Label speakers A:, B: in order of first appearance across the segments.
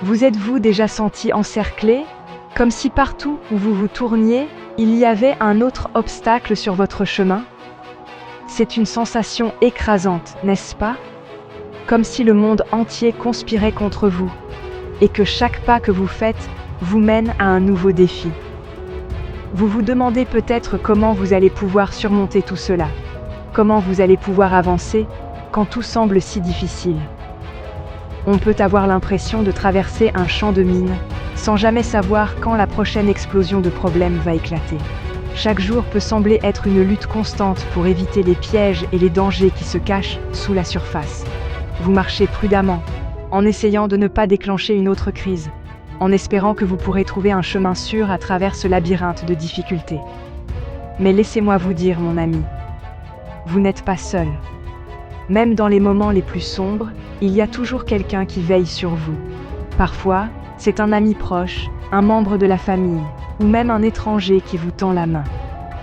A: Vous êtes-vous déjà senti encerclé, comme si partout où vous vous tourniez, il y avait un autre obstacle sur votre chemin? C'est une sensation écrasante, n'est-ce pas? Comme si le monde entier conspirait contre vous, et que chaque pas que vous faites vous mène à un nouveau défi. Vous vous demandez peut-être comment vous allez pouvoir surmonter tout cela, comment vous allez pouvoir avancer quand tout semble si difficile. On peut avoir l'impression de traverser un champ de mines, sans jamais savoir quand la prochaine explosion de problèmes va éclater. Chaque jour peut sembler être une lutte constante pour éviter les pièges et les dangers qui se cachent sous la surface. Vous marchez prudemment, en essayant de ne pas déclencher une autre crise, en espérant que vous pourrez trouver un chemin sûr à travers ce labyrinthe de difficultés. Mais laissez-moi vous dire, mon ami, vous n'êtes pas seul. Même dans les moments les plus sombres, il y a toujours quelqu'un qui veille sur vous. Parfois, c'est un ami proche, un membre de la famille, ou même un étranger qui vous tend la main.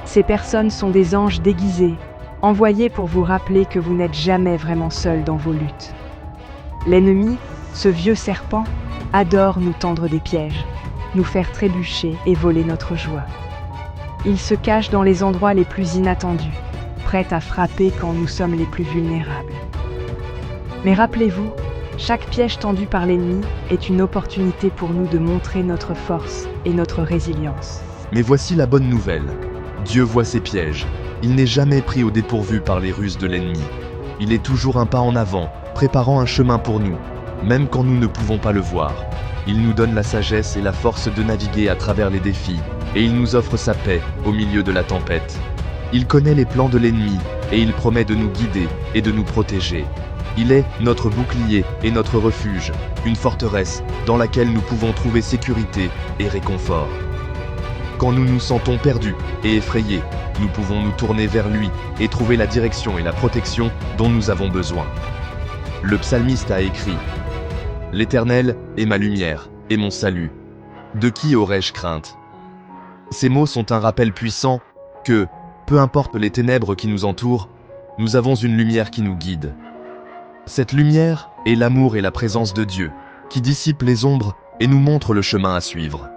A: Ces personnes sont des anges déguisés, envoyés pour vous rappeler que vous n'êtes jamais vraiment seul dans vos luttes. L'ennemi, ce vieux serpent, adore nous tendre des pièges, nous faire trébucher et voler notre joie. Il se cache dans les endroits les plus inattendus, prêt à frapper quand nous sommes les plus vulnérables. Mais rappelez-vous, chaque piège tendu par l'ennemi est une opportunité pour nous de montrer notre force et notre résilience.
B: Mais voici la bonne nouvelle. Dieu voit ses pièges. Il n'est jamais pris au dépourvu par les ruses de l'ennemi. Il est toujours un pas en avant, préparant un chemin pour nous, même quand nous ne pouvons pas le voir. Il nous donne la sagesse et la force de naviguer à travers les défis, et il nous offre sa paix au milieu de la tempête. Il connaît les plans de l'ennemi, et il promet de nous guider et de nous protéger. Il est notre bouclier et notre refuge, une forteresse dans laquelle nous pouvons trouver sécurité et réconfort. Quand nous nous sentons perdus et effrayés, nous pouvons nous tourner vers lui et trouver la direction et la protection dont nous avons besoin. Le psalmiste a écrit « L'Éternel est ma lumière et mon salut. De qui aurais-je crainte ?» Ces mots sont un rappel puissant que, peu importe les ténèbres qui nous entourent, nous avons une lumière qui nous guide. Cette lumière est l'amour et la présence de Dieu, qui dissipe les ombres et nous montre le chemin à suivre.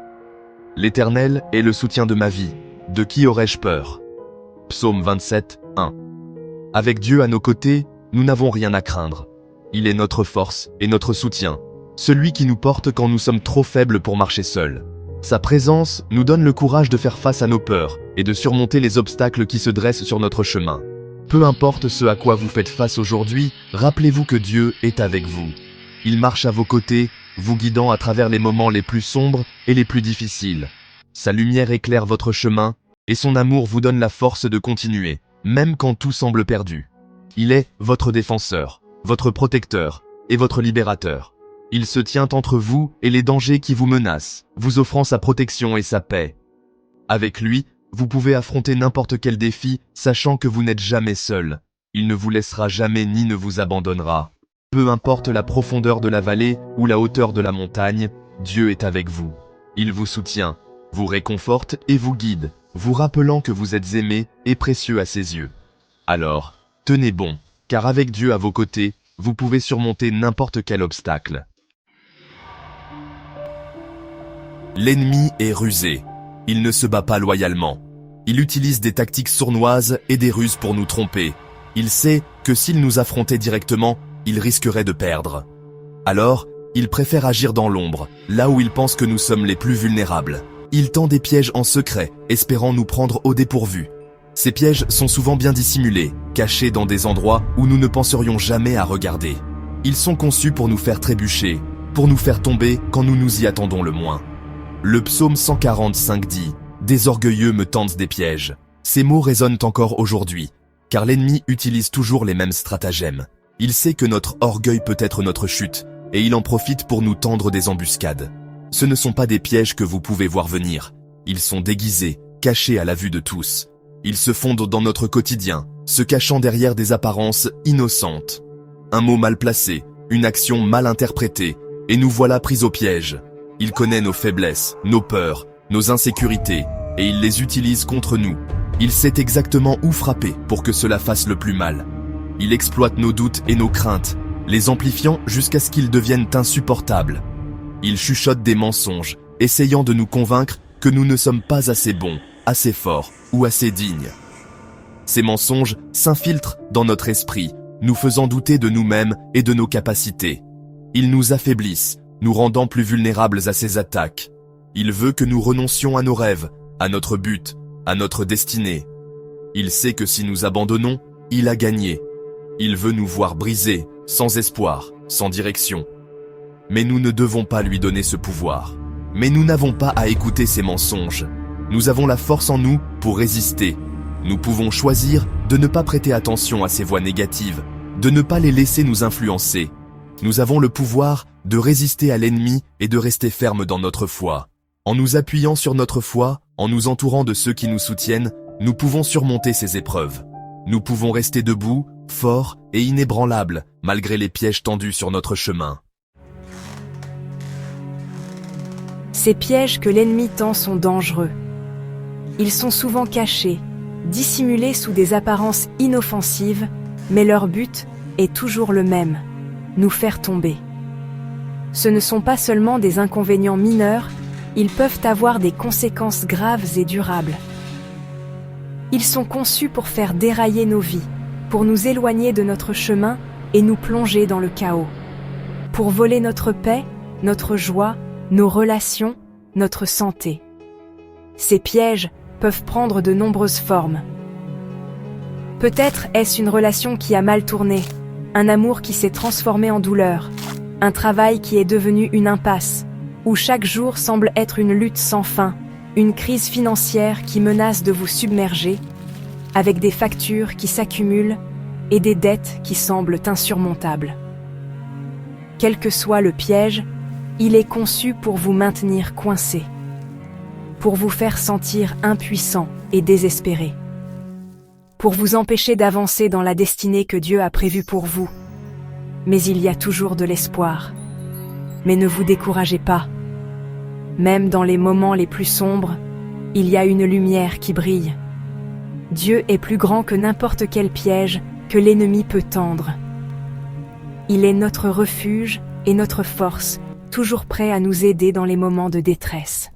B: L'Éternel est le soutien de ma vie, de qui aurais-je peur? Psaume 27, 1. Avec Dieu à nos côtés, nous n'avons rien à craindre. Il est notre force et notre soutien, celui qui nous porte quand nous sommes trop faibles pour marcher seuls. Sa présence nous donne le courage de faire face à nos peurs et de surmonter les obstacles qui se dressent sur notre chemin. Peu importe ce à quoi vous faites face aujourd'hui, rappelez-vous que Dieu est avec vous. Il marche à vos côtés, vous guidant à travers les moments les plus sombres et les plus difficiles. Sa lumière éclaire votre chemin, et son amour vous donne la force de continuer, même quand tout semble perdu. Il est votre défenseur, votre protecteur et votre libérateur. Il se tient entre vous et les dangers qui vous menacent, vous offrant sa protection et sa paix. Avec lui, vous pouvez affronter n'importe quel défi, sachant que vous n'êtes jamais seul. Il ne vous laissera jamais ni ne vous abandonnera. Peu importe la profondeur de la vallée ou la hauteur de la montagne, Dieu est avec vous. Il vous soutient, vous réconforte et vous guide, vous rappelant que vous êtes aimé et précieux à ses yeux. Alors, tenez bon, car avec Dieu à vos côtés, vous pouvez surmonter n'importe quel obstacle. L'ennemi est rusé. Il ne se bat pas loyalement. Il utilise des tactiques sournoises et des ruses pour nous tromper. Il sait que s'il nous affrontait directement, il risquerait de perdre. Alors, il préfère agir dans l'ombre, là où il pense que nous sommes les plus vulnérables. Il tend des pièges en secret, espérant nous prendre au dépourvu. Ces pièges sont souvent bien dissimulés, cachés dans des endroits où nous ne penserions jamais à regarder. Ils sont conçus pour nous faire trébucher, pour nous faire tomber quand nous nous y attendons le moins. Le psaume 145 dit « Des orgueilleux me tendent des pièges ». Ces mots résonnent encore aujourd'hui, car l'ennemi utilise toujours les mêmes stratagèmes. Il sait que notre orgueil peut être notre chute, et il en profite pour nous tendre des embuscades. Ce ne sont pas des pièges que vous pouvez voir venir. Ils sont déguisés, cachés à la vue de tous. Ils se fondent dans notre quotidien, se cachant derrière des apparences innocentes. Un mot mal placé, une action mal interprétée, et nous voilà pris au piège. Il connaît nos faiblesses, nos peurs, nos insécurités, et il les utilise contre nous. Il sait exactement où frapper pour que cela fasse le plus mal. Il exploite nos doutes et nos craintes, les amplifiant jusqu'à ce qu'ils deviennent insupportables. Ils chuchotent des mensonges, essayant de nous convaincre que nous ne sommes pas assez bons, assez forts ou assez dignes. Ces mensonges s'infiltrent dans notre esprit, nous faisant douter de nous-mêmes et de nos capacités. Ils nous affaiblissent, nous rendant plus vulnérables à ces attaques. Il veut que nous renoncions à nos rêves, à notre but, à notre destinée. Il sait que si nous abandonnons, il a gagné. Il veut nous voir brisés, sans espoir, sans direction. Mais nous ne devons pas lui donner ce pouvoir. Mais nous n'avons pas à écouter ces mensonges. Nous avons la force en nous pour résister. Nous pouvons choisir de ne pas prêter attention à ces voix négatives, de ne pas les laisser nous influencer. Nous avons le pouvoir de résister à l'ennemi et de rester fermes dans notre foi. En nous appuyant sur notre foi, en nous entourant de ceux qui nous soutiennent, nous pouvons surmonter ces épreuves. Nous pouvons rester debout, forts et inébranlables, malgré les pièges tendus sur notre chemin.
A: Ces pièges que l'ennemi tend sont dangereux. Ils sont souvent cachés, dissimulés sous des apparences inoffensives, mais leur but est toujours le même, nous faire tomber. Ce ne sont pas seulement des inconvénients mineurs, ils peuvent avoir des conséquences graves et durables. Ils sont conçus pour faire dérailler nos vies, pour nous éloigner de notre chemin et nous plonger dans le chaos, pour voler notre paix, notre joie, nos relations, notre santé. Ces pièges peuvent prendre de nombreuses formes. Peut-être est-ce une relation qui a mal tourné, un amour qui s'est transformé en douleur, un travail qui est devenu une impasse, où chaque jour semble être une lutte sans fin, une crise financière qui menace de vous submerger, avec des factures qui s'accumulent et des dettes qui semblent insurmontables. Quel que soit le piège, il est conçu pour vous maintenir coincé, pour vous faire sentir impuissant et désespéré, pour vous empêcher d'avancer dans la destinée que Dieu a prévue pour vous. Mais il y a toujours de l'espoir. Mais ne vous découragez pas. Même dans les moments les plus sombres, il y a une lumière qui brille. Dieu est plus grand que n'importe quel piège que l'ennemi peut tendre. Il est notre refuge et notre force, toujours prêt à nous aider dans les moments de détresse.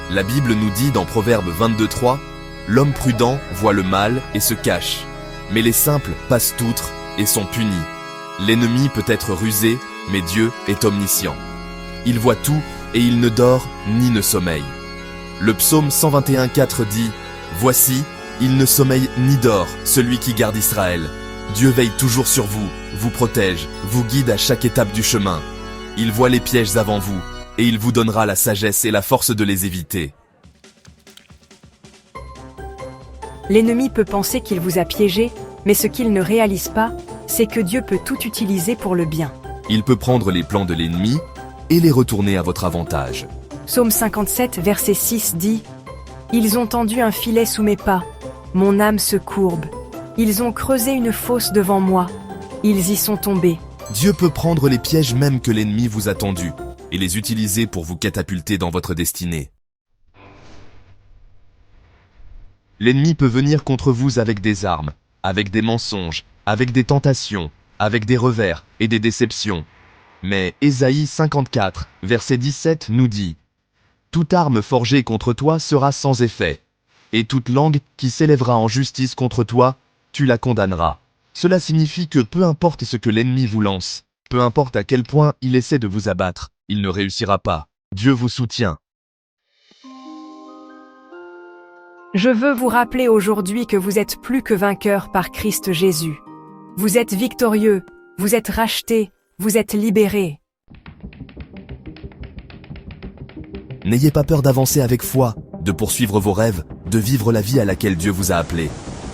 B: La Bible nous dit dans Proverbe 22:3, « L'homme prudent voit le mal et se cache, mais les simples passent outre et sont punis. L'ennemi peut être rusé, mais Dieu est omniscient. Il voit tout et il ne dort ni ne sommeille. » Le psaume 121:4 dit, « Voici, il ne sommeille ni dort, celui qui garde Israël. Dieu veille toujours sur vous, vous protège, vous guide à chaque étape du chemin. Il voit les pièges avant vous, et il vous donnera la sagesse et la force de les éviter. »
A: L'ennemi peut penser qu'il vous a piégé, mais ce qu'il ne réalise pas, c'est que Dieu peut tout utiliser pour le bien.
B: Il peut prendre les plans de l'ennemi et les retourner à votre avantage.
A: Psaume 57, verset 6 dit « Ils ont tendu un filet sous mes pas, mon âme se courbe. Ils ont creusé une fosse devant moi, ils y sont tombés. »
B: Dieu peut prendre les pièges même que l'ennemi vous a tendus et les utiliser pour vous catapulter dans votre destinée. L'ennemi peut venir contre vous avec des armes, avec des mensonges, avec des tentations, avec des revers et des déceptions. Mais Ésaïe 54, verset 17 nous dit « Toute arme forgée contre toi sera sans effet, et toute langue qui s'élèvera en justice contre toi, tu la condamneras. » Cela signifie que peu importe ce que l'ennemi vous lance, peu importe à quel point il essaie de vous abattre, il ne réussira pas. Dieu vous soutient.
A: Je veux vous rappeler aujourd'hui que vous êtes plus que vainqueurs par Christ Jésus. Vous êtes victorieux, vous êtes rachetés, vous êtes libérés.
B: N'ayez pas peur d'avancer avec foi, de poursuivre vos rêves, de vivre la vie à laquelle Dieu vous a appelé.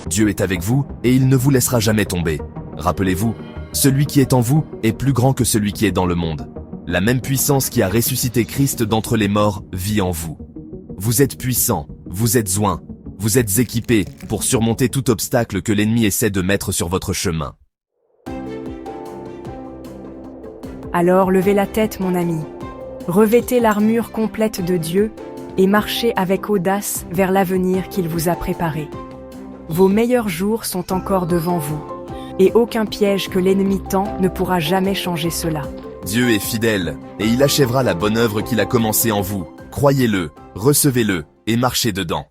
B: Dieu est avec vous et il ne vous laissera jamais tomber. Rappelez-vous, celui qui est en vous est plus grand que celui qui est dans le monde. La même puissance qui a ressuscité Christ d'entre les morts vit en vous. Vous êtes puissants, vous êtes oints, vous êtes équipés pour surmonter tout obstacle que l'ennemi essaie de mettre sur votre chemin.
A: Alors levez la tête, mon ami. Revêtez l'armure complète de Dieu et marchez avec audace vers l'avenir qu'il vous a préparé. Vos meilleurs jours sont encore devant vous. et aucun piège que l'ennemi tend ne pourra jamais changer cela.
B: Dieu est fidèle, et il achèvera la bonne œuvre qu'il a commencée en vous. Croyez-le, recevez-le, et marchez dedans.